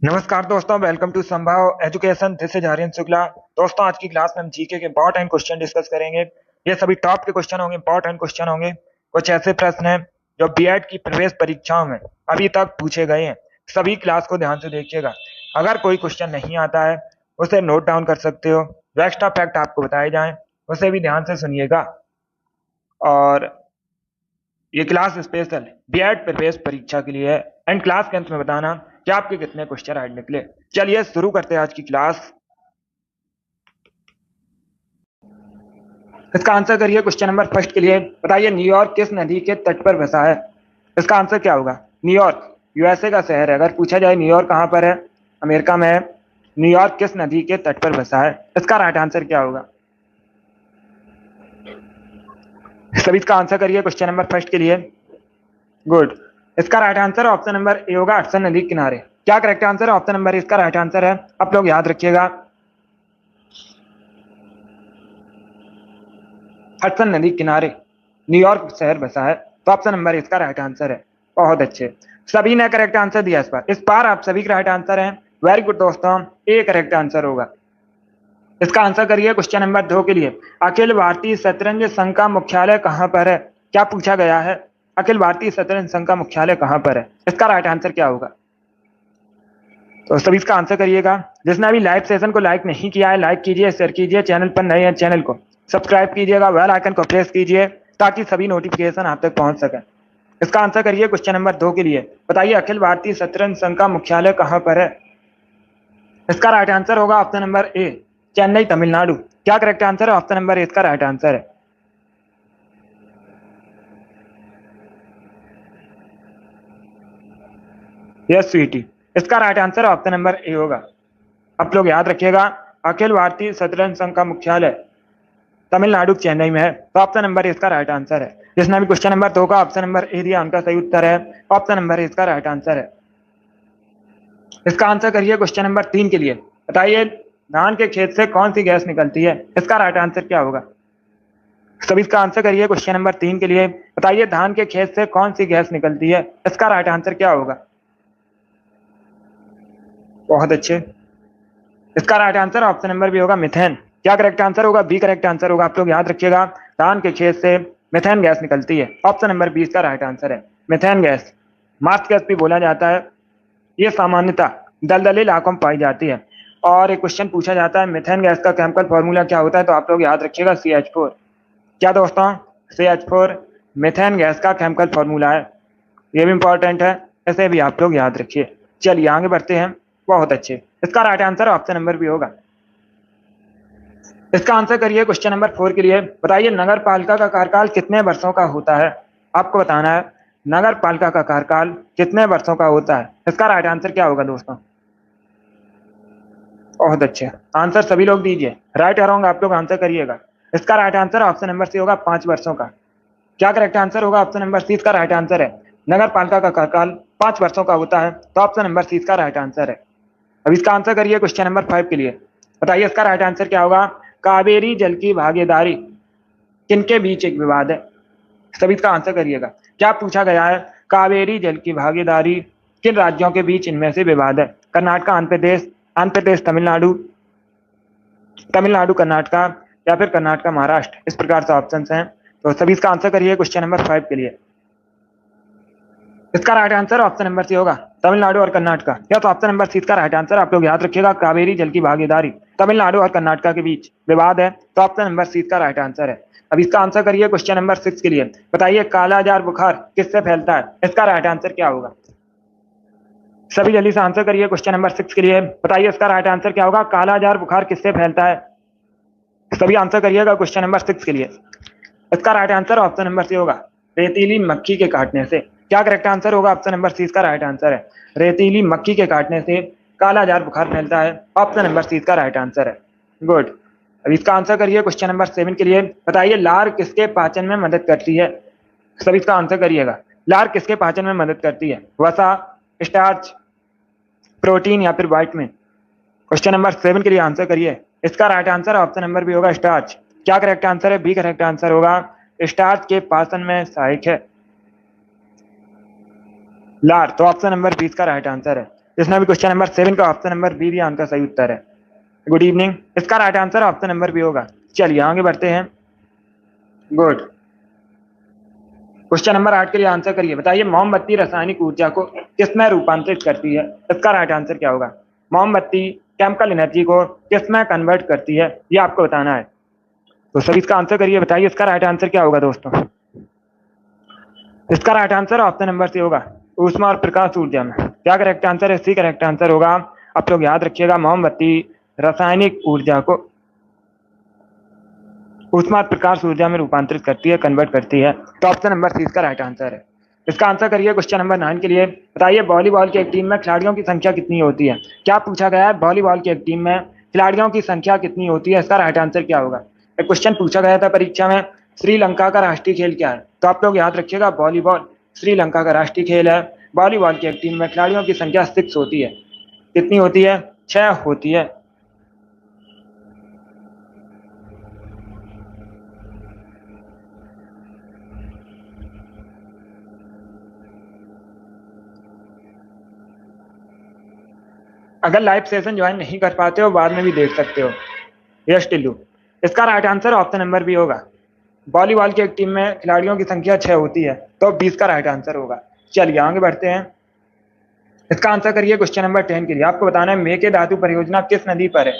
नमस्कार दोस्तों, welcome to Sambhav education. This is Aryan Shukla. दोस्तों, आज की क्लास में हम जीके के इंपॉर्टेंट क्वेश्चन डिस्कस करेंगे। ये सभी टॉप के क्वेश्चन होंगे, इंपॉर्टेंट क्वेश्चन होंगे। कुछ ऐसे प्रश्न हैं जो बीएड की प्रवेश परीक्षाओं में अभी तक पूछे गए हैं। सभी क्लास को ध्यान से देखिएगा। अगर कोई क्वेश्चन नहीं आता है उसे नोट डाउन कर सकते हो। जो एक्स्ट्रा फैक्ट आपको बताए जाएं उसे भी ध्यान से सुनिएगा। और ये क्लास स्पेशल बीएड प्रवेश परीक्षा के लिए है। एंड क्लास के अंत में बताना कि आपके कितने क्वेश्चन आज निकले। चलिए शुरू करते हैं आज की क्लास। इसका आंसर करिए। क्वेश्चन नंबर फर्स्ट के लिए बताइए, न्यूयॉर्क किस नदी के तट पर बसा है? इसका आंसर क्या होगा? न्यूयॉर्क यूएसए का शहर है। अगर पूछा जाए न्यूयॉर्क कहां पर है, अमेरिका में है। न्यूयॉर्क किस नदी के तट पर बसा है? इसका राइट आंसर क्या होगा? सभी इसका आंसर करिए क्वेश्चन नंबर फर्स्ट के लिए। गुड। इसका right answer option number A होगा, हडसन नदी के किनारे। क्या करेक्ट आंसर है? ऑप्शन नंबर इसका राइट आंसर है। आप लोग याद रखिएगा, हडसन नदी किनारे न्यूयॉर्क शहर बसा है। तो ऑप्शन नंबर इसका राइट आंसर है। बहुत अच्छे, सभी ने करेक्ट आंसर दिया। इस बार आप सभी का राइट आंसर है। वेरी गुड दोस्तों, ए करेक्ट आंसर होगा। इसका आंसर करिए क्वेश्चन नंबर 2 के लिए। अखिल भारतीय शतरंज संघ का मुख्यालय कहां पर है? क्या पूछा गया है? अखिल भारतीय शतरंज संघ का मुख्यालय कहां पर है? इसका राइट आंसर क्या होगा? तो सभी इसका आंसर करिएगा। जिसने अभी लाइव सेशन को लाइक नहीं किया है, लाइक कीजिए, शेयर कीजिए। चैनल पर नए हैं, चैनल को सब्सक्राइब कीजिएगा, बेल आइकन को प्रेस कीजिए ताकि सभी नोटिफिकेशन आप तक पहुंच सके। इसका आंसर करिए क्वेश्चन नंबर 2 के लिए। बताइए, अखिल भारतीय शतरंज संघ का मुख्यालय कहां पर है? इसका राइट आंसर होगा option number A, Chennai, Tamil Nadu. क्या करेक्ट आंसर है? ऑप्शन नंबर ए इसका राइट आंसर है। यस स्वीटी, इसका right answer option number A होगा। आप लोग याद रखिएगा, अखिल भारतीय शतरंज संघ का मुख्यालय तमिलनाडु चेन्नई में है। तो ऑप्शन नंबर इसका राइट आंसर है। जिसने भी क्वेश्चन नंबर 2 का ऑप्शन नंबर ए दिया उनका सही उत्तर है। ऑप्शन नंबर इसका राइट आंसर है। इसका आंसर करिए क्वेश्चन नंबर 3 के लिए। बताइए, धान के खेत से कौन सी गैस निकलती है? इसका राइट आंसर क्या होगा? सभी इसका आंसर करिए क्वेश्चन नंबर 3 के लिए। बताइए, धान के खेत से कौन सी गैस निकलती है? इसका राइट आंसर क्या होगा? बहुत अच्छे, इसका right answer option number B होगा, मिथेन। क्या करेक्ट आंसर होगा? बी करेक्ट आंसर होगा। आप लोग याद रखिएगा, धान के खेत से मिथेन गैस निकलती है। ऑप्शन नंबर बी इसका राइट आंसर है। मिथेन गैस मार्च गैस भी बोला जाता है। ये सामान्यतः दलदली इलाकों में पाई जाती है। और एक क्वेश्चन पूछा जाता है, मिथेन गैस का केमिकल फॉर्मूला क्या होता है? तो आप लोग याद रखिएगा, CH4। क्या दोस्तों? CH4 मिथेन गैस का केमिकल फॉर्मूला है। ये भी इंपॉर्टेंट है, ऐसे भी आप लोग याद रखिए। चलिए आगे बढ़ते हैं। बहुत अच्छे, इसका right answer option number B होगा। इसका आंसर करिए क्वेश्चन नंबर 4 के लिए। बताइए, नगर पालिका का कार्यकाल कितने वर्षों का होता है? आपको बताना है, नगर पालिका का कार्यकाल कितने वर्षों का होता है? इसका राइट आंसर क्या होगा दोस्तों? बहुत अच्छे, आंसर सभी लोग दीजिए। राइट या रॉन्ग आप लोग आंसर करिएगा। इसका right answer option number C होगा, 5 वर्षों का। क्या करेक्ट आंसर होगा? ऑप्शन नंबर सी इसका राइट आंसर है। नगर पालिका का कार्यकाल 5 वर्षों का होता है। तो ऑप्शन नंबर सी इसका राइट आंसर है। अब इसका आंसर करिए क्वेश्चन नंबर 5 के लिए। बताइए, इसका राइट आंसर क्या होगा? कावेरी जल की भागीदारी किनके बीच एक विवाद है? सभी इसका आंसर करिएगा। क्या पूछा गया है? कावेरी जल की भागीदारी किन राज्यों के बीच इनमें से विवाद है? कर्नाटक, आंध्र प्रदेश तमिलनाडु, तमिलनाडु कर्नाटका, या फिर कर्नाटक महाराष्ट्र। इस प्रकार से ऑप्शन हैं। तो सभी इसका आंसर करिए क्वेश्चन नंबर 5 के लिए। इसका right answer option number C होगा, तमिलनाडु और कर्नाटका। या तो ऑप्शन नंबर सी इसका राइट आंसर। आप लोग याद रखिएगा, कावेरी जल की भागीदारी तमिलनाडु और कर्नाटका के बीच विवाद है। तो ऑप्शन नंबर सी इसका राइट आंसर है। अब इसका आंसर करिए क्वेश्चन नंबर 6 के लिए। बताइए, कालाजार बुखार किससे फैलता है? इसका राइट आंसर क्या होगा? सभी जल्दी से आंसर करिए क्वेश्चन नंबर 6 के लिए। बताइए, इसका राइट आंसर क्या होगा? कालाजार बुखार किससे फैलता है? सभी आंसर करिएगा क्वेश्चन नंबर 6 के लिए। इसका right answer option number C होगा, रेतीली मक्खी के काटने से। क्या करेक्ट आंसर होगा? ऑप्शन नंबर सी इसका राइट आंसर है। रेतीली मक्खी के काटने से कालाजार बुखार फैलता है। ऑप्शन नंबर सी इसका राइट आंसर है। गुड। अब इसका आंसर करिए क्वेश्चन नंबर 7 के लिए। बताइए, लार किसके पाचन में मदद करती है? सभी इसका आंसर करिएगा। लार किसके पाचन में मदद करती है? वसा, स्टार्च, प्रोटीन, या फिर वाइटमिन? क्वेश्चन नंबर 7 के लिए आंसर करिए। इसका right answer option number B होगा, स्टार्च। क्या करेक्ट आंसर है? बी करेक्ट आंसर होगा। स्टार्च के पाचन में सहायक है लार। तो ऑप्शन नंबर बी इसका राइट आंसर है। जिसने भी क्वेश्चन नंबर 7 का ऑप्शन नंबर बी दिया उनका सही उत्तर है। Good evening. इसका right answer option number B होगा। चलिए आगे बढ़ते हैं। गुड। क्वेश्चन नंबर 8 के लिए आंसर करिए। बताइए मोमबत्ती रासायनिक ऊर्जा को किसमें रूपांतरित करती है? इसका राइट आंसर क्या होगा? मोमबत्ती केमिकल एनर्जी को किसमें कन्वर्ट करती है, ये आपको बताना है। तो सभी इसका आंसर करिए। बताइए इसका राइट आंसर क्या होगा दोस्तों? इसका right answer option number C होगा, ऊष्मा और प्रकाश ऊर्जा में। क्या करेक्ट आंसर है? सी करेक्ट आंसर होगा। आप लोग याद रखिएगा, मोमबत्ती रासायनिक ऊर्जा को ऊष्मा और प्रकाश ऊर्जा में रूपांतरित करती है, कन्वर्ट करती है। तो ऑप्शन नंबर सी इसका राइट आंसर है। इसका आंसर करिए क्वेश्चन नंबर 9 के लिए। बताइए वॉलीबॉल की एक टीम में खिलाड़ियों की संख्या कितनी होती है? क्या पूछा गया है? वॉलीबॉल की एक टीम में खिलाड़ियों की संख्या कितनी होती है? इसका राइट आंसर क्या होगा? एक क्वेश्चन पूछा गया था परीक्षा में, श्रीलंका का राष्ट्रीय खेल क्या है? तो आप लोग याद रखिएगा, वॉलीबॉल श्रीलंका का राष्ट्रीय खेल है। वॉलीबॉल की एक टीम में खिलाड़ियों की संख्या 6 होती है। कितनी होती है? 6 होती है। अगर लाइव सेशन ज्वाइन नहीं कर पाते हो, बाद में भी देख सकते हो। यस टिल्लू। इसका right answer option number B होगा। वॉलीबॉल की एक टीम में खिलाड़ियों की संख्या 6 होती है, तो 20 का राइट आंसर होगा। चलिए आगे बढ़ते हैं। इसका आंसर करिए क्वेश्चन नंबर 10 के लिए। आपको बताना है मेके धातु परियोजना किस नदी पर है?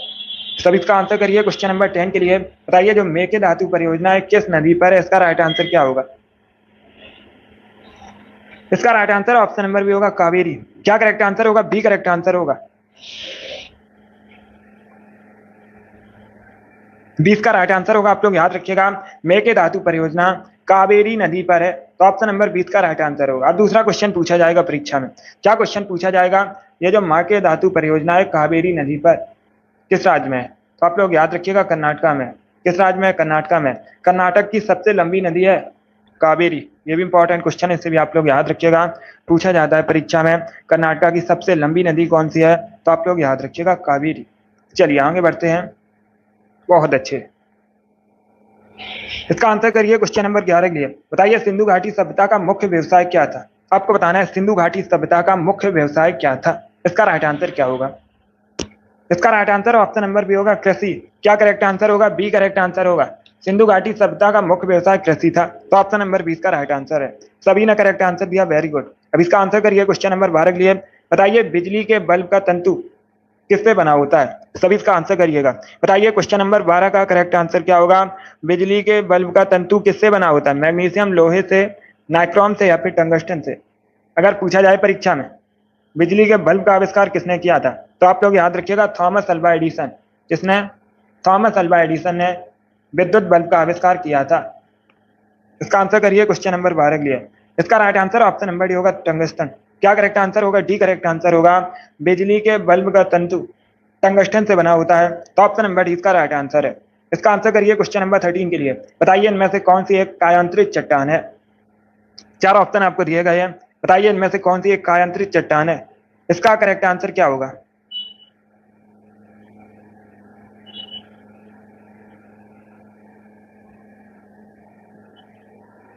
सब इसका आंसर करिए क्वेश्चन नंबर 10 के लिए। बताइए जो मेके धातु परियोजना है किस नदी पर है? इसका राइट आंसर क्या होगा? इसका right answer option number B होगा, कावेरी। क्या करेक्ट आंसर होगा? बी करेक्ट आंसर होगा। 20 का राइट आंसर होगा। आप लोग याद रखिएगा, मेके धातु परियोजना कावेरी नदी पर है, तो ऑप्शन नंबर 20 का राइट आंसर होगा। अब दूसरा क्वेश्चन पूछा जाएगा परीक्षा में। क्या क्वेश्चन पूछा जाएगा? ये जो मेके धातु परियोजना है कावेरी नदी पर किस राज्य में है? तो आप लोग याद रखिएगा, कर्नाटका में। किस राज्य में? कर्नाटका में। कर्नाटक की सबसे लंबी नदी है कावेरी। ये भी इंपॉर्टेंट क्वेश्चन है, इसे भी आप लोग याद रखिएगा, पूछा जाता है परीक्षा में। कर्नाटका की सबसे लंबी नदी कौन सी है? तो आप लोग याद रखिएगा, कावेरी। चलिए आगे बढ़ते हैं। बहुत अच्छे। इसका आंसर करिए क्वेश्चन नंबर 11 के लिए। बताइए सिंधु घाटी सभ्यता का मुख्य व्यवसाय क्या था? आपको बताना है सिंधु घाटी सभ्यता का मुख्य व्यवसाय क्या था। इसका राइट आंसर क्या होगा? इसका right answer option number B होगा, कृषि। क्या करेक्ट आंसर होगा? बी करेक्ट आंसर होगा। सिंधु घाटी सभ्यता का मुख्य व्यवसाय कृषि था, तो ऑप्शन नंबर 20 का राइट आंसर है। सभी ने करेक्ट आंसर दिया, वेरी गुड। अब इसका आंसर करिए क्वेश्चन नंबर 12 के लिए। बताइए बिजली के बल्ब का तंतु किससे बना होता है? सभी इसका आंसर करिएगा। बताइए क्वेश्चन नंबर 12 का करेक्ट आंसर क्या होगा? बिजली के बल्ब का तंतु किससे बना होता है? मैग्नीशियम, लोहे से, नाइक्रोम से, या फिर टंगस्टन से? अगर पूछा जाए परीक्षा में बिजली के बल्ब का आविष्कार किसने किया था, तो आप लोग याद रखिएगा, थॉमस अल्वा एडिसन। किसने? थॉमस अल्वा एडिसन ने विद्युत बल्ब का आविष्कार किया था। इसका आंसर करिए क्वेश्चन नंबर 12 के लिए। इसका right answer option number D होगा, टंगस्टन। क्या करेक्ट आंसर होगा? डी करेक्ट आंसर होगा। बिजली के बल्ब का तंतु टंगस्टन से बना होता है, तो ऑप्शन नंबर डी इसका राइट आंसर है। इसका आंसर करिए क्वेश्चन नंबर 13 के लिए। बताइए इनमें से कौन सी एक कायांतरित चट्टान है? 4 ऑप्शन आपको दिए गए हैं। बताइए इनमें से कौन सी एक कायांतरित चट्टान है? इसका करेक्ट आंसर क्या होगा?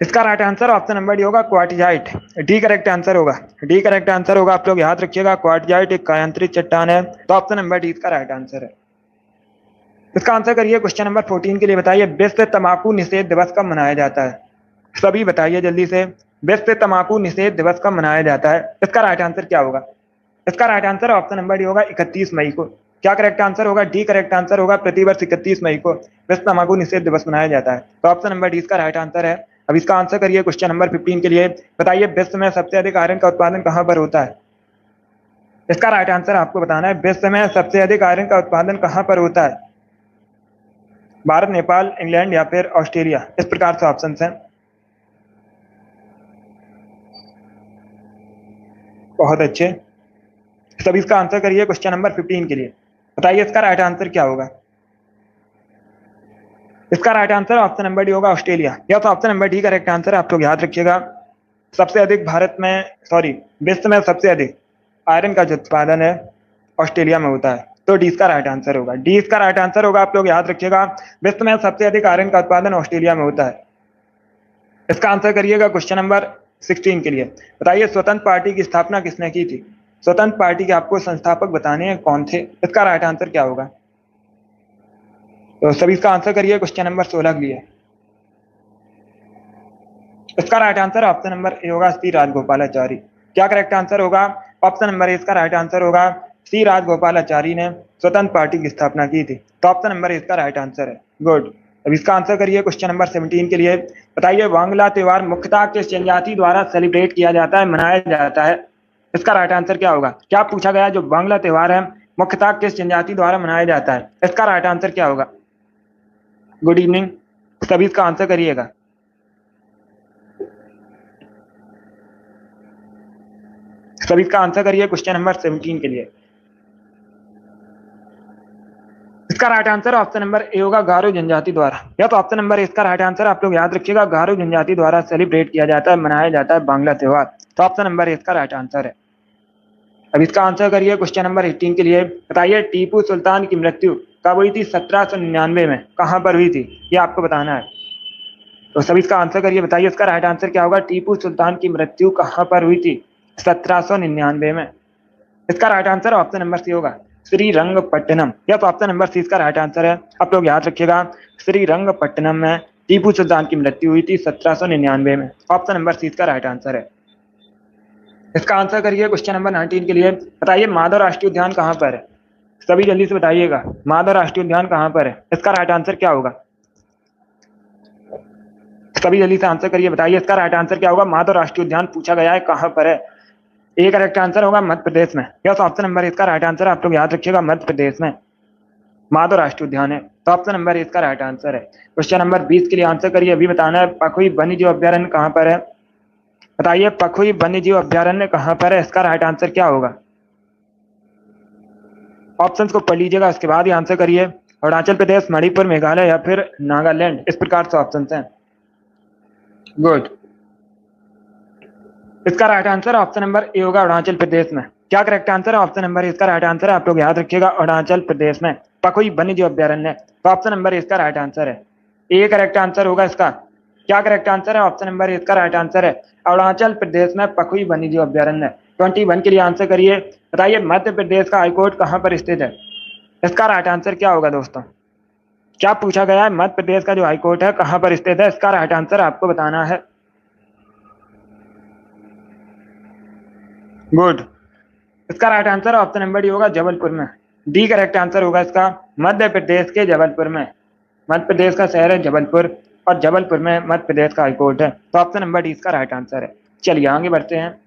इसका right answer option number D होगा, क्वार्टजाइट। डी करेक्ट आंसर होगा। डी करेक्ट आंसर होगा। आप लोग याद रखिएगा, क्वार्टजाइट एक कायांतरित चट्टान है, तो ऑप्शन नंबर डी इसका राइट आंसर है। इसका आंसर करिए क्वेश्चन नंबर 14 के लिए। बताइए विश्व तंबाकू निषेध दिवस कब मनाया जाता है? सभी बताइए जल्दी से, विश्व तंबाकू निषेध दिवस कब मनाया जाता है? इसका राइट आंसर क्या होगा? इसका right answer option number D होगा, 31 मई को। क्या करेक्ट आंसर होगा? डी करेक्ट आंसर होगा। प्रतिवर्ष 31 मई को विश्व तंबाकू निषेध दिवस मनाया जाता है, तो ऑप्शन नंबर डी इसका राइट आंसर है। अब इसका आंसर करिए क्वेश्चन नंबर 15 के लिए। बताइए विश्व में सबसे अधिक आयरन का उत्पादन कहां पर होता है? इसका राइट आंसर आपको बताना है, विश्व में सबसे अधिक आयरन का उत्पादन कहां पर होता है? भारत, नेपाल, इंग्लैंड या फिर ऑस्ट्रेलिया? इस प्रकार से ऑप्शन हैं। बहुत अच्छे। सभी इसका आंसर करिए क्वेश्चन नंबर 15 के लिए। बताइए इसका राइट आंसर क्या होगा? इसका right answer option number D होगा, ऑस्ट्रेलिया। या तो option number D correct answer है। आप लोग याद रखिएगा, सबसे अधिक भारत में, सॉरी, विश्व में सबसे अधिक आयरन का जो उत्पादन है ऑस्ट्रेलिया में होता है, तो डी इसका राइट आंसर होगा। डी इसका राइट आंसर होगा। आप लोग याद रखिएगा, विश्व में सबसे अधिक आयरन का उत्पादन ऑस्ट्रेलिया में होता है। इसका आंसर करिएगा क्वेश्चन नंबर 16 के लिए। बताइए स्वतंत्र पार्टी की स्थापना किसने की थी? स्वतंत्र पार्टी के आपको संस्थापक बताने हैं, कौन थे? इसका राइट आंसर क्या होगा? तो सभी इसका आंसर करिए क्वेश्चन नंबर 16 के लिए। इसका right answer option number A होगा सी राजगोपालाचारी। क्या करेक्ट आंसर होगा? ऑप्शन नंबर ए इसका राइट आंसर होगा सी राजगोपालाचारी ने स्वतंत्र पार्टी की स्थापना की थी। तो ऑप्शन नंबर ए इसका राइट आंसर है। गुड। अब इसका आंसर करिए क्वेश्चन नंबर 17 के लिए। बताइए वांगला त्योहार मुख्यतः किस जनजाति द्वारा सेलिब्रेट किया जाता है, मनाया जाता है? इसका राइट आंसर क्या होगा? क्या पूछा गया जो वांगला त्योहार है मुख्यतः किस जनजाति द्वारा मनाया जाता है? इसका राइट आंसर क्या होगा? गुड इवनिंग, सभी इसका आंसर करिएगा। सभी इसका आंसर करिए क्वेश्चन नंबर 17 के लिए। इसका right answer option number A होगा गारो जनजाति द्वारा। या तो ऑप्शन नंबर ए इसका राइट आंसर, आप लोग याद रखिएगा, गारो जनजाति द्वारा सेलिब्रेट किया जाता है, मनाया जाता है बांग्ला त्योहार। तो ऑप्शन नंबर ए इसका राइट आंसर है। अब इसका आंसर करिए क्वेश्चन नंबर 18 के लिए। बताइए टीपू सुल्तान की मृत्यु कब हुई थी? 1799 में। कहां पर हुई थी ये आपको बताना है। तो सभी इसका आंसर करिए, बताइए इसका राइट आंसर क्या होगा? टीपू सुल्तान की मृत्यु कहां पर हुई थी? 1799 में। इसका right answer option number C होगा श्रीरंगपट्टनम। या तो ऑप्शन नंबर सी इसका राइट आंसर है। आप लोग याद रखिएगा, श्रीरंगपट्टनम में टीपू सुल्तान की मृत्यु हुई थी 1799 में। ऑप्शन नंबर सी इसका राइट आंसर है। इसका आंसर करिए क्वेश्चन नंबर 19 के लिए। बताइए माधव राष्ट्रीय उद्यान कहां पर है? सभी जल्दी से बताइएगा, माधव राष्ट्रीय उद्यान कहां पर है? इसका राइट आंसर क्या होगा? सभी जल्दी से आंसर करिए, बताइए इसका राइट आंसर क्या होगा? माधव राष्ट्रीय उद्यान पूछा गया है, कहां पर है? ए करेक्ट आंसर होगा मध्य प्रदेश में। यस, ऑप्शन नंबर इसका राइट आंसर है। आप लोग याद रखिएगा, मध्य प्रदेश में माधव राष्ट्रीय उद्यान है। तो ऑप्शन नंबर इसका राइट आंसर है। क्वेश्चन नंबर 20 के लिए आंसर करिए, अभी बताना है पखुई वन्यजीव अभ्यारण्य कहां पर है? बताइए पखुई वन्यजीव अभ्यारण्य कहां पर है? इसका राइट आंसर क्या होगा? ऑप्शंस को पढ़ लीजिएगा, उसके बाद ही आंसर करिए। अरुणाचल प्रदेश, मणिपुर, मेघालय या फिर नागालैंड, इस प्रकार से ऑप्शंस हैं। गुड। इसका right answer option number A होगा अरुणाचल प्रदेश में। क्या करेक्ट आंसर है? ऑप्शन नंबर इसका राइट आंसर है। आप लोग याद रखिएगा, अरुणाचल प्रदेश में पखुई वन्यजीव अभ्यारण्य। तो ऑप्शन नंबर इसका राइट आंसर है। ए करेक्ट आंसर होगा इसका। क्या करेक्ट आंसर है? ऑप्शन नंबर इसका राइट आंसर है, अरुणाचल प्रदेश में पखुई वन्यजीव अभ्यारण्य। 21 के लिए आंसर करिए। बताइए मध्य प्रदेश का हाईकोर्ट कहां पर स्थित है? इसका राइट आंसर क्या होगा दोस्तों? क्या पूछा गया है? मध्य प्रदेश का जो हाईकोर्ट है कहां पर स्थित है? इसका राइट आंसर आपको बताना है। गुड। इसका right answer option number D होगा जबलपुर में। डी करेक्ट आंसर होगा इसका, मध्य प्रदेश के जबलपुर में। मध्य प्रदेश का शहर है जबलपुर और जबलपुर में मध्य प्रदेश का हाईकोर्ट है। तो ऑप्शन नंबर डी इसका राइट आंसर है। चलिए आगे बढ़ते हैं।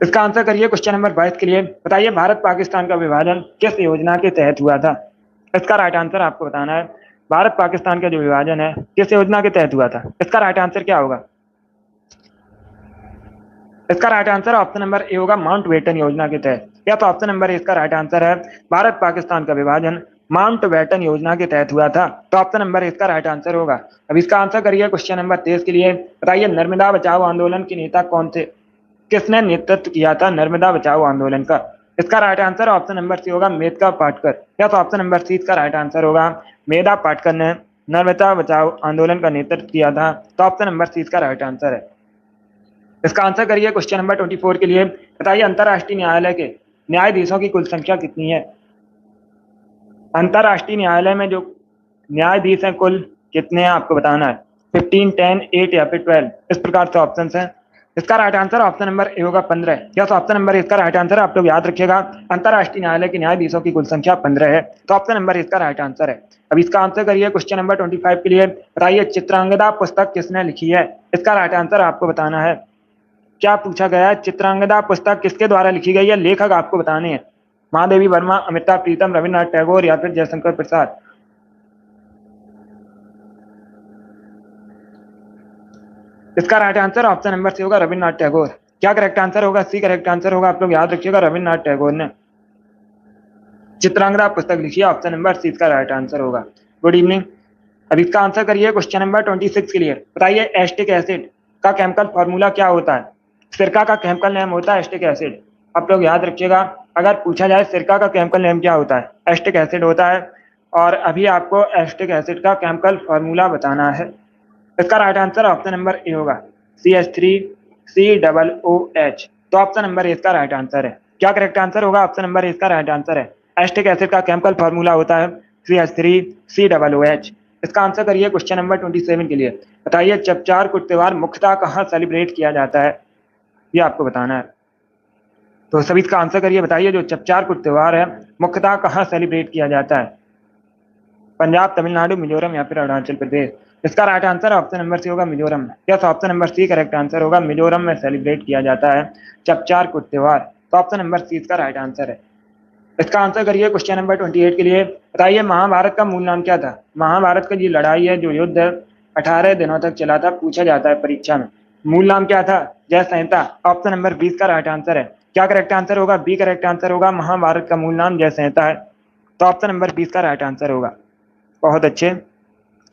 इसका आंसर करिए क्वेश्चन नंबर 22 के लिए। बताइए भारत पाकिस्तान का विभाजन किस योजना के तहत हुआ था? इसका राइट आंसर आपको बताना है। भारत पाकिस्तान का जो विभाजन है किस योजना के तहत हुआ था? इसका राइट आंसर क्या होगा? इसका right answer option number A होगा माउंटबेटन योजना के तहत। या तो ऑप्शन नंबर ए इसका राइट आंसर है, भारत पाकिस्तान का विभाजन माउंटबेटन योजना के तहत हुआ था। तो ऑप्शन नंबर इसका राइट आंसर होगा। अब इसका आंसर करिए क्वेश्चन नंबर 23 के लिए। बताइए नर्मदा बचाओ आंदोलन के नेता कौन थे? किसने नेतृत्व किया था नर्मदा बचाओ आंदोलन का? इसका right answer option number C होगा मेधा पाटकर। या तो ऑप्शन नंबर सी इसका राइट आंसर होगा, मेधा पाटकर ने नर्मदा बचाओ आंदोलन का नेतृत्व किया था। तो ऑप्शन नंबर सी इसका राइट आंसर है। इसका आंसर करिए क्वेश्चन नंबर 24 के लिए। बताइए अंतर्राष्ट्रीय न्यायालय के न्यायाधीशों की कुल संख्या कितनी है? अंतर्राष्ट्रीय न्यायालय में जो न्यायाधीश हैं कुल कितने हैं आपको बताना है। 15, 10, 8 या फिर 12, इस प्रकार से ऑप्शन हैं। इसका right answer option number A होगा 15। यस, ऑप्शन नंबर इसका राइट आंसर है। आप लोग याद रखिएगा, अंतर्राष्ट्रीय न्यायालय के न्यायाधीशों की कुल संख्या 15 है। तो ऑप्शन नंबर इसका राइट आंसर है। अब इसका आंसर करिए क्वेश्चन नंबर 25 के लिए। बताइए चित्रांगदा पुस्तक किसने लिखी है? इसका राइट आंसर आपको बताना है। क्या पूछा गया है? चित्रांगदा पुस्तक किसके द्वारा लिखी गई है? लेखक आपको बताने हैं। महादेवी वर्मा, अमृता प्रीतम, रविन्द्रनाथ टैगोर या फिर जयशंकर प्रसाद। इसका right answer option number C होगा रविन्द्रनाथ टैगोर। क्या करेक्ट आंसर होगा? सी करेक्ट आंसर होगा। आप लोग याद रखिएगा, रविन्द्रनाथ टैगोर ने चित्रांगदा पुस्तक लिखी है। ऑप्शन नंबर सी इसका राइट आंसर होगा। Good evening. अब इसका आंसर करिए क्वेश्चन नंबर 26 के लिए। बताइए एस्टिक एसिड का केमिकल फॉर्मूला क्या होता है? सिरका का केमिकल नेम होता है एस्टिक एसिड। आप लोग याद रखिएगा, अगर पूछा जाए सिरका का केमिकल नेम क्या होता है, एस्टिक एसिड होता है। और अभी आपको एस्टिक एसिड का केमिकल फॉर्मूला बताना है। इसका right answer option number A होगा CH3COOH। तो ऑप्शन नंबर ए इसका राइट आंसर है। क्या करेक्ट आंसर होगा? ऑप्शन नंबर ए इसका राइट आंसर है। एस्टिक एसिड का केमिकल फॉर्मूला होता है CH3COOH। इसका आंसर करिए क्वेश्चन नंबर 27 के लिए। बताइए चपचार कुट त्योहार मुख्यतः कहाँ सेलिब्रेट किया जाता है, ये आपको बताना है। तो सभी इसका आंसर करिए, बताइए जो चपचार कुट त्योहार है मुख्यतः कहाँ सेलिब्रेट किया जाता है? पंजाब, तमिलनाडु, मिजोरम या फिर अरुणाचल प्रदेश। इसका right answer option number C होगा मिजोरम में। Yes, option number C correct answer होगा। मिजोरम में सेलिब्रेट किया जाता है चपचार कुट त्योहार। तो ऑप्शन नंबर सी इसका राइट आंसर है। इसका आंसर करिए क्वेश्चन नंबर 28 के लिए। बताइए महाभारत का मूल नाम क्या था? महाभारत का जो लड़ाई है, जो युद्ध 18 दिनों तक चला था, पूछा जाता है परीक्षा में। मूल नाम क्या था? जय संहिता। ऑप्शन नंबर 20 का राइट आंसर है। क्या करेक्ट आंसर होगा? बी करेक्ट आंसर होगा। महाभारत का मूल नाम जय संहिता है। तो ऑप्शन नंबर 20 का राइट आंसर होगा। बहुत अच्छे,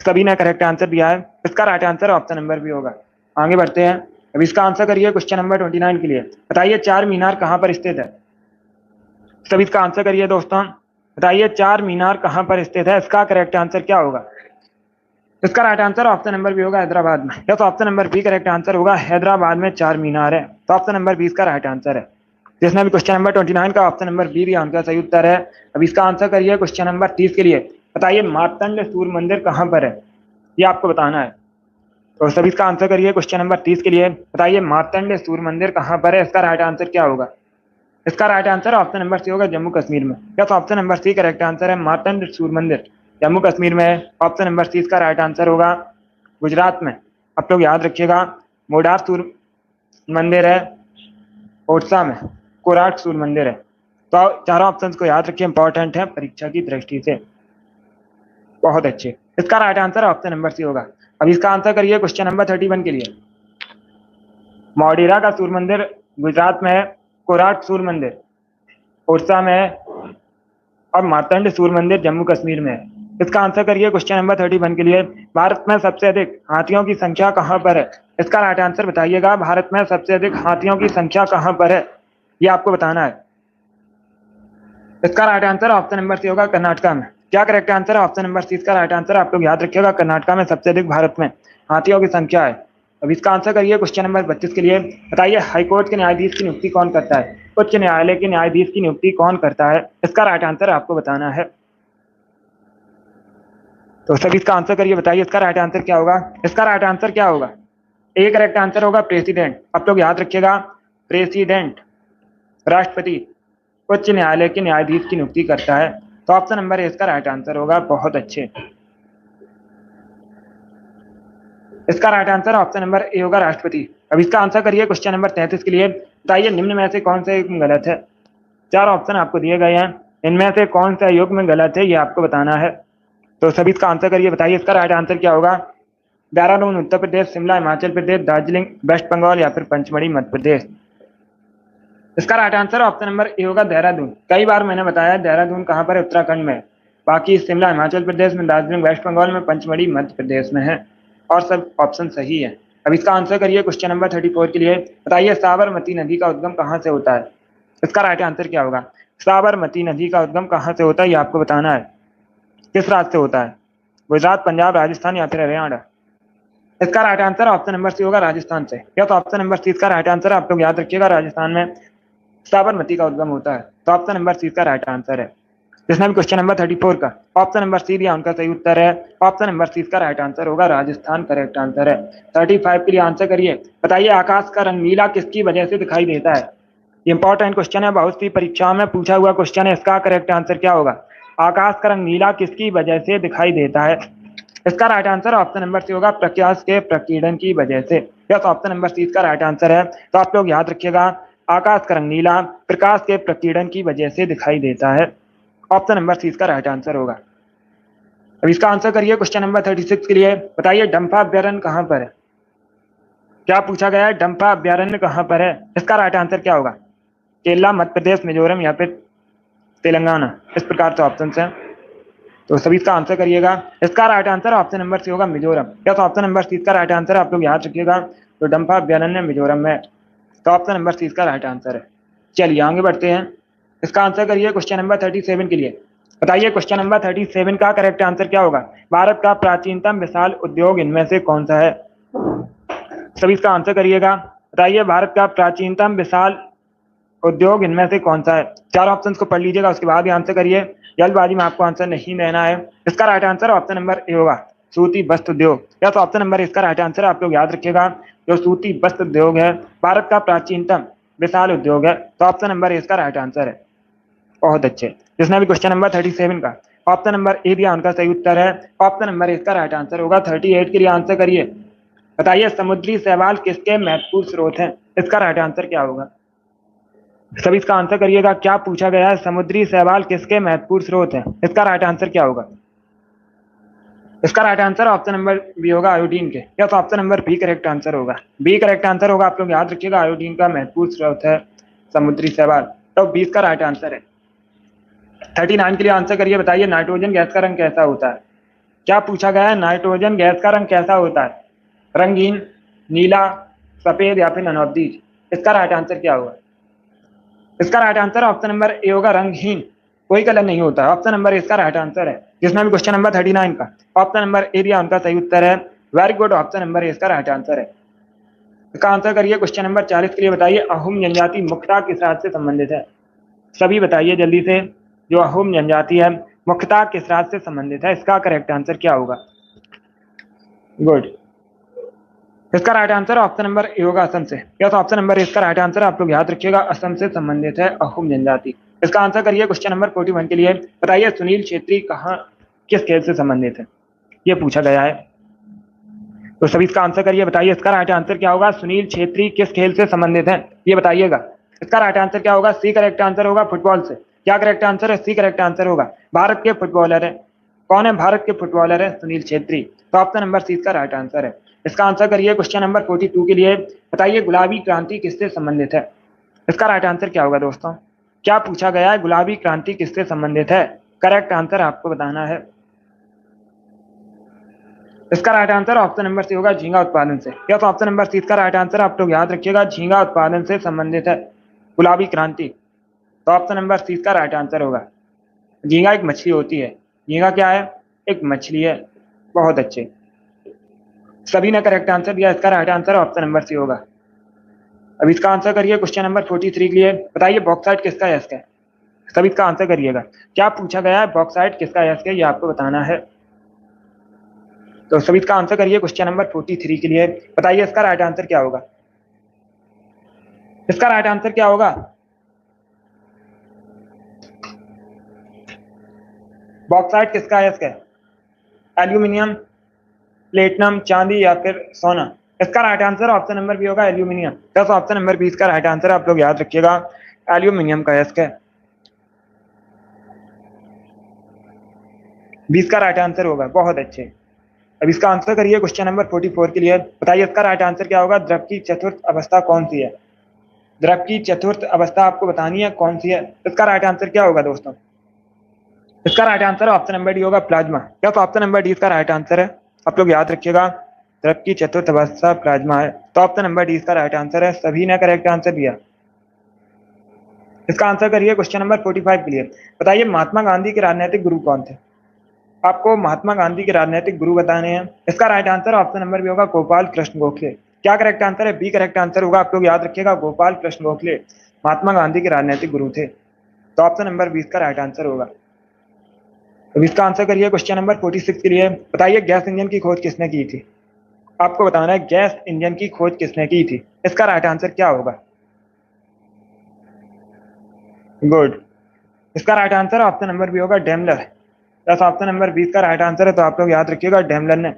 सभी ने करेक्ट आंसर दिया है। इसका right answer option number B होगा। आगे बढ़ते हैं। अब इसका आंसर करिए क्वेश्चन नंबर 29 के लिए। बताइए चार मीनार कहाँ पर स्थित है? सभी इसका आंसर करिए दोस्तों। बताइए चार मीनार कहाँ पर स्थित है? इसका करेक्ट आंसर क्या होगा? इसका right answer option number B होगा, हैदराबाद में। या तो option number B correct answer होगा, हैदराबाद में चार मीनार है। तो ऑप्शन नंबर 20 का राइट आंसर है। जिसने भी क्वेश्चन नंबर 29 का ऑप्शन नंबर बी दिया उनका सही उत्तर है। अब इसका आंसर करिए क्वेश्चन नंबर 30 के लिए। बताइए मार्तंड सूर्य मंदिर कहाँ पर है, ये आपको बताना है। तो सभी इसका आंसर करिए क्वेश्चन नंबर 30 के लिए। बताइए मार्तंड सूर्य मंदिर कहाँ पर है? इसका राइट आंसर क्या होगा? इसका right answer option number C होगा, जम्मू कश्मीर में। या तो option number C correct answer है, मार्तंड सूर्य मंदिर जम्मू कश्मीर में है। ऑप्शन नंबर सी इसका राइट आंसर होगा, गुजरात में। आप लोग याद रखिएगा, मोडार सूर्य मंदिर है ओडिशा में, कोराट सूर्य मंदिर है। तो चारों ऑप्शंस को याद रखिए, इंपॉर्टेंट है परीक्षा की दृष्टि से। बहुत अच्छे, इसका right answer option number C होगा। अब इसका आंसर करिए क्वेश्चन नंबर 31 के लिए। मोढेरा का सूर्य मंदिर गुजरात में है, कोराट सूर्य मंदिर ओडिशा में है और मार्तंड सूर्य मंदिर जम्मू कश्मीर में है। इसका आंसर करिए क्वेश्चन नंबर 31 के लिए। भारत में सबसे अधिक हाथियों की संख्या कहाँ पर है? इसका राइट आंसर बताइएगा। भारत में सबसे अधिक हाथियों की संख्या कहाँ पर है, ये आपको बताना है। इसका right answer option number C होगा, कर्नाटका में। क्या करेक्ट आंसर है? ऑप्शन नंबर सी इसका राइट आंसर। आप लोग याद रखिएगा, कर्नाटका में सबसे अधिक भारत में हाथियों की संख्या है। अब इसका आंसर करिए क्वेश्चन नंबर 32 के लिए। बताइए हाईकोर्ट के न्यायाधीश की नियुक्ति कौन करता है? उच्च न्यायालय के न्यायाधीश की नियुक्ति कौन करता है? इसका राइट आंसर आपको बताना है। तो सभी इसका आंसर करिए, बताइए इसका राइट आंसर क्या होगा? इसका राइट आंसर क्या होगा? ए करेक्ट आंसर होगा, प्रेसिडेंट। आप लोग याद रखिएगा, प्रेसिडेंट राष्ट्रपति उच्च न्यायालय के न्यायाधीश की नियुक्ति करता है। तो ऑप्शन नंबर ए इसका राइट आंसर होगा। बहुत अच्छे, इसका right answer option number A होगा, राष्ट्रपति। अब इसका आंसर करिए क्वेश्चन नंबर 33 के लिए। बताइए निम्न में से कौन सा गलत है? चार ऑप्शन आपको दिए गए हैं, इनमें से कौन सा युग में गलत है, ये आपको बताना है। तो सभी इसका आंसर करिए, बताइए इसका राइट आंसर क्या होगा? देहरादून उत्तर प्रदेश, शिमला हिमाचल प्रदेश, दार्जिलिंग वेस्ट बंगाल या फिर पंचमढ़ी मध्य प्रदेश। इसका right answer option number A होगा, देहरादून। कई बार मैंने बताया देहरादून कहाँ पर है, उत्तराखंड में। बाकी शिमला हिमाचल प्रदेश में, दार्जिलिंग वेस्ट बंगाल में, पंचमढ़ी मध्य प्रदेश में है। और सब ऑप्शन सही है। अब इसका आंसर करिए क्वेश्चन नंबर 34 के लिए। बताइए साबरमती नदी का उद्गम कहाँ से होता है? इसका राइट आंसर क्या होगा? साबरमती नदी का उद्गम कहाँ से होता है, ये आपको बताना है। किस राज्य से होता है? गुजरात, पंजाब, राजस्थान या फिर हरियाणा। इसका right answer option number C होगा, राजस्थान से। या तो ऑप्शन नंबर सी इसका राइट आंसर। आप लोग याद रखिएगा, राजस्थान में साबरमती का उद्गम होता है। तो ऑप्शन नंबर सी का राइट आंसर है। जिसने भी क्वेश्चन नंबर 34 का ऑप्शन नंबर सी दिया उनका सही उत्तर है। ऑप्शन नंबर सी का राइट आंसर होगा, राजस्थान करेक्ट आंसर है। 35 के लिए आंसर करिए। बताइए आकाश का रंग नीला किसकी वजह से दिखाई देता है? इंपॉर्टेंट क्वेश्चन है, बहुत सी परीक्षाओं में पूछा हुआ क्वेश्चन है। इसका करेक्ट आंसर क्या होगा? आकाश का रंग नीला किसकी वजह से दिखाई देता है? इसका right answer option number C होगा, प्रकाश के प्रकीर्णन की वजह से। यस, ऑप्शन नंबर सी का राइट आंसर है। तो आप लोग याद रखिएगा, आकाश का रंग नीला प्रकाश के प्रकीर्णन की वजह से दिखाई देता है। ऑप्शन नंबर सी इसका राइट आंसर होगा। अब इसका आंसर करिए क्वेश्चन नंबर 36 के लिए। बताइए डंफा अभ्यारण्य कहाँ पर है? क्या पूछा गया है? डंफा अभ्यारण्य कहाँ पर है? इसका राइट आंसर क्या होगा? केरला, मध्य प्रदेश, मिजोरम या फिर तेलंगाना। इस प्रकार से ऑप्शन है, तो सभी इसका आंसर करिएगा। इसका right answer option number C होगा, मिजोरम। या तो ऑप्शन नंबर सी का राइट आंसर आप लोग याद रखिएगा। तो डंफा अभ्यारण्य मिजोरम में, तो ऑप्शन नंबर सी का राइट आंसर है। चलिए आगे बढ़ते हैं। इसका आंसर करिए क्वेश्चन नंबर 37 के लिए। बताइए क्वेश्चन नंबर 37 का करेक्ट आंसर क्या होगा? भारत का प्राचीनतम विशाल उद्योग इनमें से कौन सा है? सभी इसका आंसर करिएगा। बताइए भारत का प्राचीनतम विशाल उद्योग इनमें से कौन सा है? चार ऑप्शंस को पढ़ लीजिएगा, उसके बाद ही आंसर करिए। जल्दबाजी में आपको आंसर नहीं देना है। इसका right answer option number A होगा, सूती वस्त्र उद्योग। या तो ऑप्शन नंबर इसका राइट आंसर आप लोग याद रखिएगा, जो सूती वस्त्र उद्योग है भारत का प्राचीनतम विशाल उद्योग है। तो ऑप्शन नंबर इसका राइट आंसर है। बहुत अच्छे। जिसने भी क्वेश्चन नंबर 37 का ऑप्शन नंबर ए दिया उनका सही उत्तर है। ऑप्शन नंबर इसका राइट आंसर होगा। 38 के लिए आंसर करिए। बताइए समुद्री शैवाल किसके महत्वपूर्ण स्रोत हैं? इसका राइट आंसर क्या होगा? सभी इसका आंसर करिएगा। क्या पूछा गया है? समुद्री शैवाल किसके महत्वपूर्ण स्रोत हैं? इसका राइट आंसर क्या होगा? इसका right answer option number B होगा, आयोडीन के। या तो option number B correct answer होगा। बी करेक्ट आंसर होगा। आप लोग याद रखिएगा, आयोडीन का महत्वपूर्ण स्रोत है समुद्री शैवाल। तो 20 का राइट आंसर है। 39 के लिए आंसर करिए। बताइए नाइट्रोजन गैस का रंग कैसा होता है? क्या पूछा गया है? नाइट्रोजन गैस का रंग कैसा होता है? रंगीन, नीला, सफेद या फिर अनोदीज? इसका राइट आंसर क्या होगा? इसका right answer option number A होगा, रंगहीन, कोई कलर नहीं होता है। ऑप्शन नंबर इसका राइट आंसर है। जिसने भी क्वेश्चन नंबर 39 का ऑप्शन नंबर ए दिया उनका सही उत्तर है। वेरी गुड, ऑप्शन नंबर इसका राइट आंसर है। इसका आंसर करिए। क्वेश्चन नंबर 40 के लिए बताइए अहोम जनजाति मुख्यतः किस राज्य से संबंधित है? सभी बताइए जल्दी से। जो अहोम जनजाति है मुख्यतः किस राज्य से संबंधित है? इसका करेक्ट आंसर क्या होगा? गुड। इसका right answer option number A होगा, असम से। या तो ऑप्शन नंबर इसका राइट आंसर आप लोग याद रखिएगा, असम से संबंधित है अहोम जनजाति। इसका आंसर करिए। क्वेश्चन नंबर 41 के लिए बताइए सुनील छेत्री कहाँ किस खेल से संबंधित है? ये पूछा गया है। तो सभी इसका आंसर करिए। बताइए इसका राइट आंसर क्या होगा? सुनील छेत्री किस खेल से संबंधित है? ये बताइएगा। इसका राइट आंसर क्या होगा? सी करेक्ट आंसर होगा, फुटबॉल से। क्या करेक्ट आंसर है? सी करेक्ट आंसर होगा। भारत के फुटबॉलर है। कौन है भारत के फुटबॉलर है? सुनील छेत्री। तो ऑप्शन नंबर सी इसका राइट आंसर है। इसका आंसर करिए। क्वेश्चन नंबर 42 के लिए बताइए गुलाबी क्रांति किससे संबंधित है? इसका राइट आंसर क्या होगा दोस्तों? क्या पूछा गया है? गुलाबी क्रांति किससे संबंधित है? करेक्ट आंसर आपको बताना है। इसका right answer option number C होगा, झींगा उत्पादन से। या तो ऑप्शन नंबर सी इसका राइट आंसर आप लोग याद रखिएगा, झींगा उत्पादन से संबंधित है गुलाबी क्रांति। तो ऑप्शन नंबर सी इसका राइट आंसर होगा। झींगा एक मछली होती है। झींगा क्या है? एक मछली है। बहुत अच्छे। सभी ने करेक्ट आंसर दिया। इसका right answer option number C होगा। अब इसका आंसर करिए। क्वेश्चन नंबर 43 के लिए बताइए बॉक्साइट किसका यस्क है? सभी इसका आंसर करिएगा। क्या पूछा गया है? बॉक्साइट किसका यस्क है? ये आपको बताना है। तो सभी इसका आंसर करिए। क्वेश्चन नंबर 43 के लिए बताइए इसका राइट आंसर क्या होगा? इसका राइट आंसर क्या होगा? बॉक्साइट किसका अयस्क है? एल्यूमिनियम, प्लेटिनम, चांदी या फिर सोना? इसका right answer option number B होगा, एल्यूमिनियम। तो ऑप्शन नंबर 20 का राइट आंसर आप लोग याद रखिएगा, एल्यूमिनियम का अयस्क है। 20 का राइट आंसर होगा। बहुत अच्छे। अब इसका आंसर करिए। क्वेश्चन नंबर 44 के लिए बताइए इसका राइट आंसर क्या होगा? द्रव की चतुर्थ अवस्था कौन सी है? द्रव की चतुर्थ अवस्था आपको बतानी है कौन सी है। इसका राइट आंसर क्या होगा दोस्तों? इसका right answer option number D होगा, प्लाज्मा। क्या तो ऑप्शन नंबर डी इसका राइट आंसर है। आप लोग याद रखिएगा, द्रव की चतुर्थ अवस्था प्लाज्मा है। तो ऑप्शन नंबर डी इसका राइट आंसर है। सभी ने करेक्ट आंसर दिया। इसका आंसर करिए। क्वेश्चन नंबर 45 के लिए बताइए महात्मा गांधी के राजनीतिक गुरु कौन थे? आपको महात्मा गांधी के राजनीतिक गुरु बताने हैं। इसका right answer option number B होगा, गोपाल कृष्ण गोखले। क्या करेक्ट आंसर है? बी करेक्ट आंसर होगा। आप लोग याद रखिएगा, गोपाल कृष्ण गोखले महात्मा गांधी के राजनीतिक गुरु थे। तो ऑप्शन नंबर 20 का राइट आंसर होगा। तो इसका आंसर करिए। क्वेश्चन नंबर 46 के लिए बताइए गैस इंजन की खोज किसने की थी? आपको बताना है गैस इंजन की खोज किसने की थी। इसका राइट आंसर क्या होगा? गुड। इसका right answer option number B होगा, डेमलर। प्लस ऑप्शन नंबर 20 का राइट आंसर है। तो आप लोग याद रखिएगा, डेमलर ने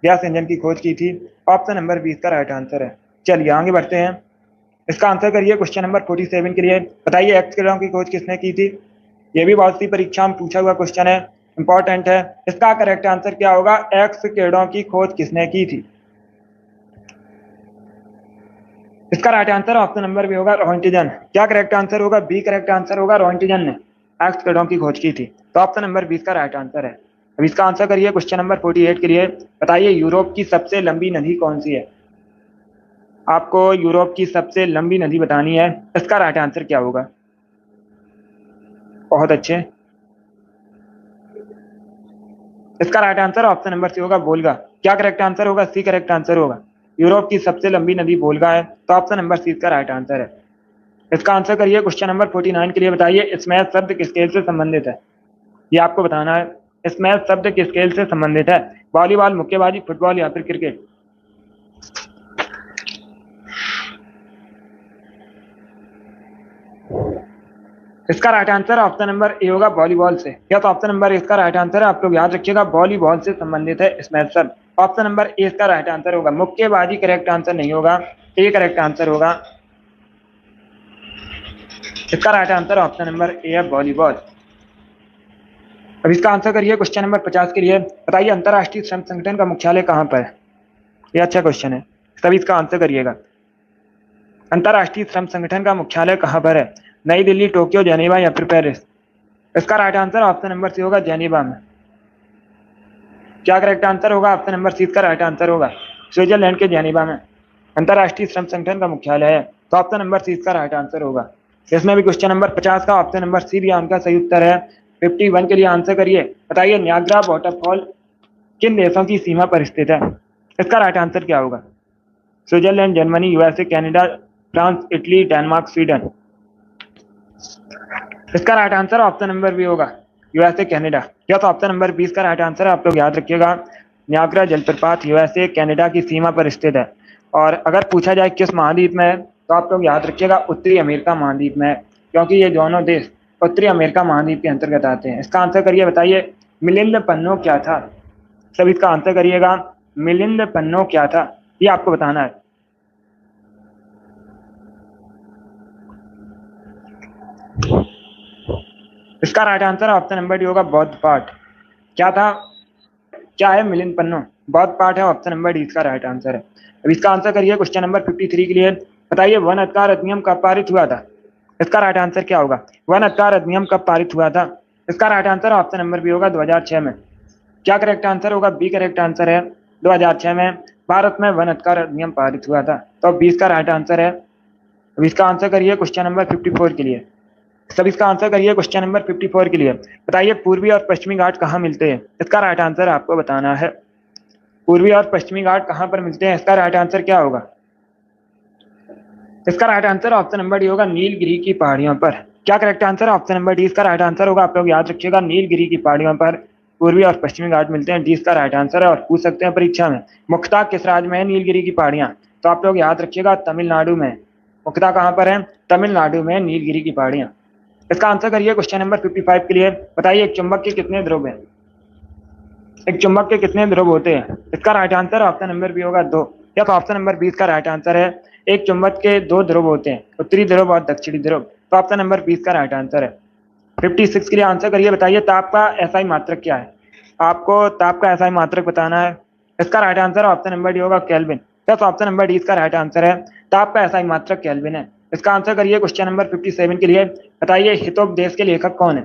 गैस इंजन की खोज की थी। ऑप्शन नंबर 20 का राइट आंसर है। चलिए आगे बढ़ते हैं। इसका आंसर करिए। क्वेश्चन नंबर 47 के लिए बताइए एक्स किरणों की खोज किसने की थी? ये भी बहुत सी परीक्षा में पूछा हुआ क्वेश्चन है, इंपॉर्टेंट है। इसका करेक्ट आंसर क्या होगा? एक्स किरणों की खोज किसने की थी? इसका right answer option number B होगा, रोइंटन। क्या करेक्ट आंसर होगा? बी करेक्ट आंसर होगा, रोइंटन ने एक्स किरणों की खोज की थी। तो ऑप्शन नंबर 20 का राइट आंसर है। अब इसका आंसर करिए। क्वेश्चन नंबर 48 के लिए बताइए यूरोप की सबसे लंबी नदी कौन सी है? आपको यूरोप की सबसे लंबी नदी बतानी है। इसका राइट आंसर क्या होगा? बहुत अच्छे। इसका right answer option number C होगा, वोल्गा। क्या करेक्ट आंसर होगा? सी करेक्ट आंसर होगा। यूरोप की सबसे लंबी नदी वोल्गा है। तो ऑप्शन नंबर सी इसका राइट आंसर है। इसका आंसर करिए। क्वेश्चन नंबर 49 के लिए बताइए स्मैश शब्द किस खेल से संबंधित है, ये आपको बताना है। स्मैश शब्द किस खेल से संबंधित है, वॉलीबॉल, मुक्केबाजी, फुटबॉल या फिर क्रिकेट। इसका right answer option number A होगा वॉलीबॉल से। या तो ऑप्शन नंबर ए इसका राइट आंसर है, आप लोग याद रखिएगा, वॉलीबॉल से संबंधित है स्मैश शब्द। ऑप्शन नंबर ए इसका राइट आंसर होगा। मुक्केबाजी करेक्ट आंसर नहीं होगा, ए करेक्ट आंसर होगा। इसका right answer option number A है वॉलीबॉल। अब इसका आंसर करिए क्वेश्चन नंबर 50 के लिए बताइए अंतर्राष्ट्रीय श्रम संगठन का मुख्यालय कहाँ पर है। ये अच्छा क्वेश्चन है, तभी इसका आंसर करिएगा। अंतर्राष्ट्रीय श्रम संगठन का मुख्यालय कहाँ पर है, नई दिल्ली, टोक्यो, जेनेवा या फिर पेरिस। इसका right answer option number C होगा, जेनेवा में। क्या करेक्ट आंसर होगा, ऑप्शन नंबर सी इसका राइट आंसर होगा। स्विट्जरलैंड के जेनेवा में अंतर्राष्ट्रीय श्रम संगठन का मुख्यालय है, तो ऑप्शन नंबर सी इसका राइट आंसर होगा। इसमें भी क्वेश्चन नंबर 50 का ऑप्शन नंबर सी भी उनका सही उत्तर है। 51 के लिए आंसर करिए बताइए न्याग्रा वाटरफॉल किन देशों की सीमा पर स्थित है। इसका राइट आंसर क्या होगा, Switzerland, Germany, USA, Canada, France, Italy, Denmark, Sweden. इसका right answer option number B होगा, यूएसए, कनाडा। या तो ऑप्शन नंबर 20 का राइट आंसर है, आप लोग याद रखिएगा। न्याग्रा जलप्रपात यूएसए कनाडा की सीमा पर स्थित है। और अगर पूछा जाए किस महाद्वीप में है, तो आप लोग याद रखिएगा उत्तरी अमेरिका महाद्वीप में है, क्योंकि ये दोनों देश उत्तरी अमेरिका महाद्वीप के अंतर्गत आते हैं। इसका आंसर करिए बताइए मिलिंद पन्नो क्या था। सब इसका आंसर करिएगा, मिलिंद पन्नो क्या था, ये आपको बताना है। इसका right answer option number D होगा, बौद्ध पाठ। क्या था, क्या है मिलिंद पन्नो, बौद्ध पाठ है, ऑप्शन नंबर डी इसका राइट आंसर है। अब इसका आंसर करिए क्वेश्चन नंबर 53 के लिए बताइए वन अधिकार अधिनियम कब पारित हुआ था। इसका राइट आंसर क्या होगा, वन अधिकार अधिनियम कब पारित हुआ था। इसका right answer option number B होगा, 2006 में। क्या करेक्ट आंसर होगा, बी करेक्ट आंसर है। 2006 में भारत में वन अधिकार अधिनियम पारित हुआ था, तो 20 का राइट आंसर है। अब इसका आंसर करिए क्वेश्चन नंबर 54 के लिए। सब इसका आंसर करिए क्वेश्चन नंबर 54 के लिए बताइए पूर्वी और पश्चिमी घाट कहाँ मिलते हैं। इसका राइट आंसर आपको बताना है, पूर्वी और पश्चिमी घाट कहाँ पर मिलते हैं। इसका राइट आंसर क्या होगा, इसका right answer option number D होगा, नीलगिरी की पहाड़ियों पर। क्या करेक्ट आंसर है, ऑप्शन नंबर डी इसका राइट आंसर होगा। आप लोग याद रखिएगा, नीलगिरी की पहाड़ियों पर पूर्वी और पश्चिमी घाट मिलते हैं, डी इसका राइट आंसर है। और पूछ सकते हैं परीक्षा में मुख्यतः किस राज्य में है नीलगिरी की पहाड़ियां, तो आप लोग याद रखिएगा तमिलनाडु में। मुख्यतः कहाँ पर है, तमिलनाडु में नीलगिरी की पहाड़ियां। इसका आंसर करिए क्वेश्चन नंबर 55 के लिए बताइए एक चुंबक के कितने ध्रुव हैं। एक चुंबक के कितने ध्रुव होते हैं। इसका right answer option number B होगा, 2। या तो ऑप्शन नंबर 20 का राइट आंसर है, एक चुंबक के 2 ध्रुव होते हैं, उत्तरी ध्रुव और दक्षिणी ध्रुव, तो ऑप्शन नंबर 20 का राइट आंसर है। 56 के लिए आंसर करिए बताइए ताप का एसआई मात्रक क्या है। आपको ताप का एसआई मात्रक बताना है। इसका right answer option number D होगा, केल्विन। या तो ऑप्शन नंबर डी इसका राइट आंसर है, ताप का एसआई मात्रक केल्विन है। इसका आंसर करिए क्वेश्चन नंबर 57 के लिए बताइए हितोपदेश के लेखक कौन है।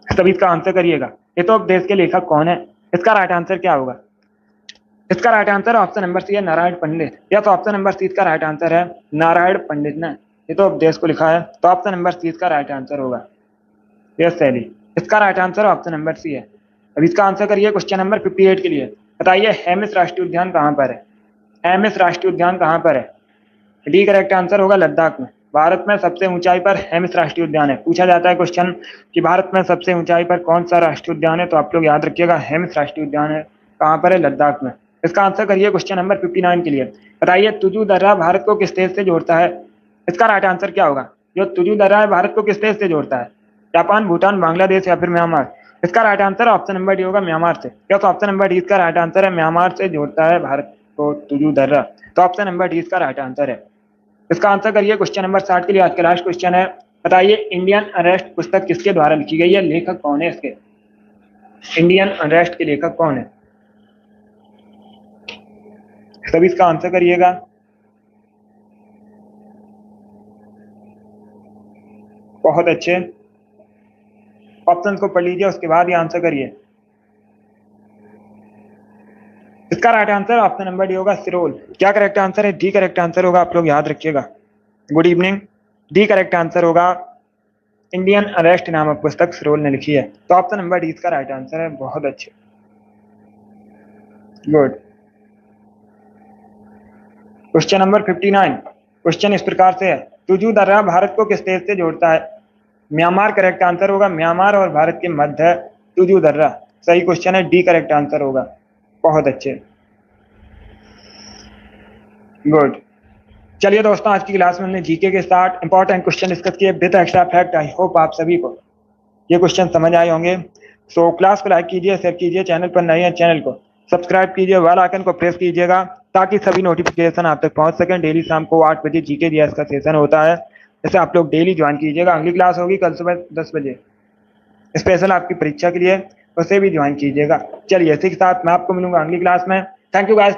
सभी इसका आंसर करिएगा, हितोपदेश के लेखक कौन है। इसका राइट आंसर क्या होगा, इसका right answer option number C है, नारायण पंडित। या तो ऑप्शन नंबर सी इसका राइट आंसर है, नारायण पंडित ने हितोपदेश को लिखा है, तो ऑप्शन नंबर सी इसका राइट आंसर होगा। यस सैली, इसका right answer option number C है। अब इसका आंसर करिए क्वेश्चन नंबर 58 के लिए बताइए हेमिस राष्ट्रीय उद्यान कहाँ पर है। हेमिस राष्ट्रीय उद्यान कहाँ पर है, डी करेक्ट आंसर होगा, लद्दाख में। भारत में सबसे ऊंचाई पर हेमिस राष्ट्रीय उद्यान है। पूछा जाता है क्वेश्चन कि भारत में सबसे ऊंचाई पर कौन सा राष्ट्रीय उद्यान है, तो आप लोग याद रखिएगा हेमिस राष्ट्रीय उद्यान है, कहाँ पर है, लद्दाख में। इसका आंसर करिए क्वेश्चन नंबर 59 के लिए बताइए तुजू दर्रा भारत को किस देश से जोड़ता है। इसका राइट आंसर क्या होगा, जो तुजू दर्रा है भारत को किस देश से जोड़ता है, जापान, भूटान, बांग्लादेश या फिर म्यांमार। इसका right answer option number D होगा, म्यांमार से। या तो ऑप्शन नंबर डी इसका राइट आंसर है, म्यांमार से जोड़ता है भारत को तुजू दर्रा, तो ऑप्शन नंबर डी इसका राइट आंसर है। इसका आंसर करिए क्वेश्चन नंबर 60 के लिए। आज का लास्ट क्वेश्चन है बताइए इंडियन अनरेस्ट पुस्तक किसके द्वारा लिखी गई है, लेखक कौन है इसके। इंडियन अनरेस्ट के लेखक कौन है, सभी इसका आंसर करिएगा। बहुत अच्छे, ऑप्शन को पढ़ लीजिए उसके बाद ही आंसर करिए। इसका right answer option number D होगा, सिरोल। क्या करेक्ट आंसर है, डी करेक्ट आंसर होगा, आप लोग याद रखिएगा। Good evening, D correct answer होगा, इंडियन अरेस्ट नामक पुस्तक सिरोल ने लिखी है, तो ऑप्शन नंबर डी इसका राइट आंसर है। बहुत अच्छे, गुड। क्वेश्चन नंबर 59, क्वेश्चन इस प्रकार से है तुजू दर्रा भारत को किस देश से जोड़ता है? म्यांमार करेक्ट आंसर होगा। म्यांमार और भारत के मध्य है तुजू दर्रा। सही क्वेश्चन है, डी करेक्ट आंसर होगा। बहुत अच्छे, गुड। चलिए दोस्तों, आज की क्लास में हमने जीके के साथ इंपॉर्टेंट क्वेश्चन डिस्कस किए with extra fact. I hope आप सभी को ये क्वेश्चन समझ आए होंगे। सो क्लास को लाइक कीजिए, शेयर कीजिए, चैनल पर नए हैं चैनल को सब्सक्राइब कीजिए, बेल आइकन को प्रेस कीजिएगा ताकि सभी नोटिफिकेशन आप तक पहुंच सकें। डेली शाम को 8 बजे जीके जीएस का सेशन होता है, इसे आप लोग डेली ज्वाइन कीजिएगा। अगली क्लास होगी कल सुबह 10 बजे स्पेशल आपकी परीक्षा के लिए, उसे भी ज्वाइन कीजिएगा। चलिए, इसी के साथ मैं आपको मिलूंगा अगली क्लास में। Thank you guys.